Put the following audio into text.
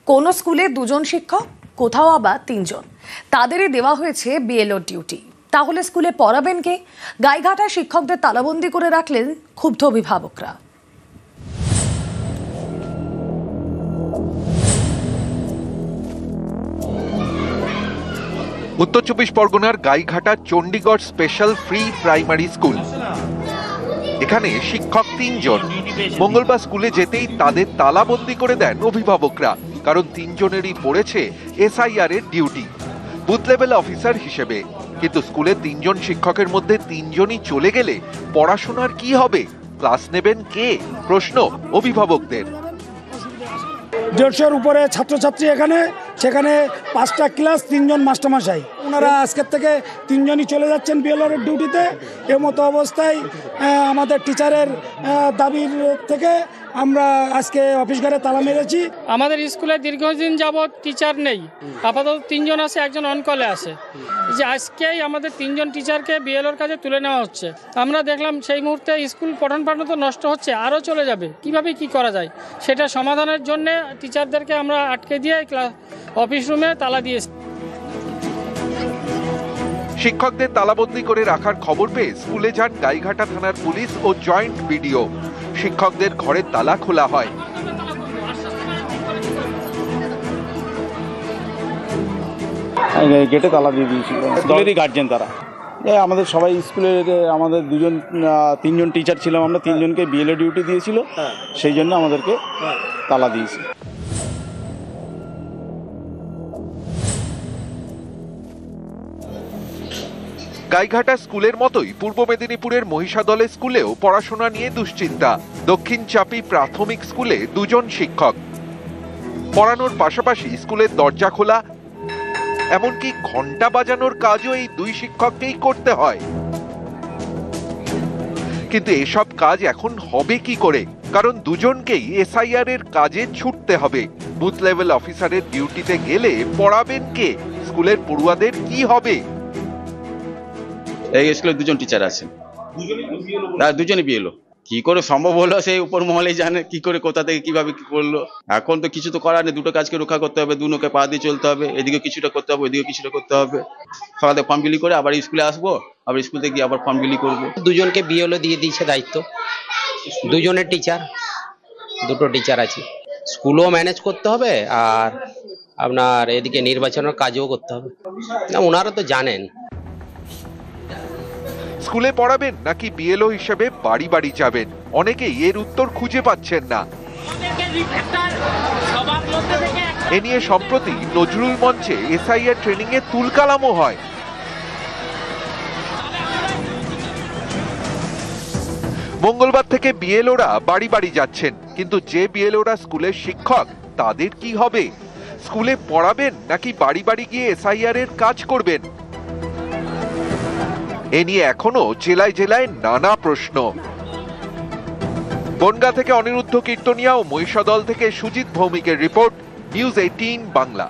কোন স্কুলে 2 জন শিক্ষক, কোথাও আবার 3 জন, তাদেরই দেওয়া হয়েছে বিএলও ডিউটি। তাহলে স্কুলে পড়াবেন কে? গাইঘাটায় শিক্ষকদের তালাবন্দি করে রাখলেন ক্ষুব্ধ অভিভাবকরা। উত্তর 24 পরগনার Gaighata Chandigarh special free primary school. এখানে শিক্ষক 3 জন। মঙ্গলবার স্কুলে যেতেই তাদের তালাবন্দি করে দেন অভিভাবকরা, কারণ 3 জনেরই পড়েছে এসআইআর এর ডিউটি, বুথ লেভেল অফিসার হিসেবে। কিন্তু স্কুলে 3 জন শিক্ষকের মধ্যে 3 জনই চলে গেলে পড়াশোনার কি হবে? ক্লাস নেবেন কে? প্রশ্ন অভিভাবকদের। 150-এর উপরে ছাত্রছাত্রী এখানে, সেখানে 5টা ক্লাস, 3 জন মাস্টারমশাই। ওনারা আজকের থেকে 3 জনই চলে যাচ্ছেন বিএলওর ডিউটিতে। এর মতো অবস্থায় আমাদের টিচারের দাবির থেকে আমরা আজকে অফিস ঘরে তালা মেরেছি। আমাদের স্কুলে দীর্ঘদিন যাবৎ টিচার নেই, আপাতত 3 জন আছে, একজন অনকলে আছে। যে আজকেই আমাদের 3 জন টিচারকে বিএলওর কাছে তুলে নেওয়া হচ্ছে। আমরা দেখলাম সেই মুহূর্তে স্কুল পঠন পাঠন তো নষ্ট হচ্ছে, আরও চলে যাবে। কিভাবে কি করা যায় সেটা সমাধানের জন্য টিচারদেরকে আমরা আটকে দিয়ে অফিস রুমে তালা দিয়েছি। শিক্ষকদের তালাবন্দি করে রাখার খবর পেয়ে স্কুলে যান গাইঘাটা থানার পুলিশ ও জয়েন্ট বিডিও। শিক্ষকদের ঘরের তালা খোলা হয়। গেটে তালা দিয়ে দিয়েছিল, স্কুলেরই গার্জেন তারা। আমাদের সবাই স্কুলের আমাদের 3 জন টিচার ছিলাম, আমরা 3 জনকে বিএলও ডিউটি দিয়েছিল, সেই জন্য আমাদেরকে তালা দিয়েছি। গাইঘাটা স্কুলের মতোই পূর্ব মেদিনীপুরের মহিষাদলে স্কুলেও পড়াশোনা নিয়ে দুশ্চিন্তা। দক্ষিণ চাপি প্রাথমিক স্কুলে 2 জন শিক্ষক। পড়ানোর পাশাপাশি স্কুলের দরজা খোলা, এমনকি ঘন্টা বাজানোর কাজও এই 2 শিক্ষককেই করতে হয়। কিন্তু এসব কাজ এখন হবে কি করে? কারণ 2 জনকেই এসআইআর এর কাজে ছুটতে হবে। বুথ লেভেল অফিসারের ডিউটিতে গেলে পড়াবেন কে? স্কুলের পড়ুয়াদের কি হবে? এই স্কুলে 2 জন টিচার আছেন, 2 জনই বিএলও। কি করে সম্ভব হলো সেই উপর মহলেই জানে, কি করে কোথা থেকে কিভাবে কি করলো। এখন তো কিছু তো করার নেই, 2টো কাজকে রক্ষা করতে হবে, 2 নৌকে পা দিয়ে চলতে হবে। এদিকে কিছুটা করতে হবে, ওইদিকে কিছুটা করতে হবে। সকালে ফর্ম বিলি করে আবার স্কুলে আসবো, আবার স্কুল থেকে গিয়ে আবার ফর্ম বিলি করবো। 2 জনকে বিএলও দিয়ে দিয়েছে দায়িত্ব। 2 জনের টিচার, 2টো টিচার আছে। স্কুলও ম্যানেজ করতে হবে আর আপনার এদিকে নির্বাচনের কাজও করতে হবে। না, ওনারা তো জানেন। স্কুলে পড়াবেন নাকি বিএলও হিসেবে বাড়ি বাড়ি যাবেন? অনেকেই এর উত্তর খুঁজে পাচ্ছেন না। এ নিয়ে সম্প্রতি নজরুল মঞ্চে এসআইআর ট্রেনিং এ তুলকালামও হয়। মঙ্গলবার থেকে বিএলওরা বাড়ি বাড়ি যাচ্ছেন, কিন্তু যে বিএলওরা স্কুলের শিক্ষক তাদের কি হবে? স্কুলে পড়াবেন নাকি বাড়ি বাড়ি গিয়ে এসআইআর এর কাজ করবেন? এ নিয়ে এখনো জেলায় জেলায় নানা প্রশ্ন। বনগাঁ থেকে অনিরুদ্ধ কীর্তনিয়া ও মহিষাদল থেকে সুজিত ভৌমিকের রিপোর্ট, নিউজ 18 বাংলা।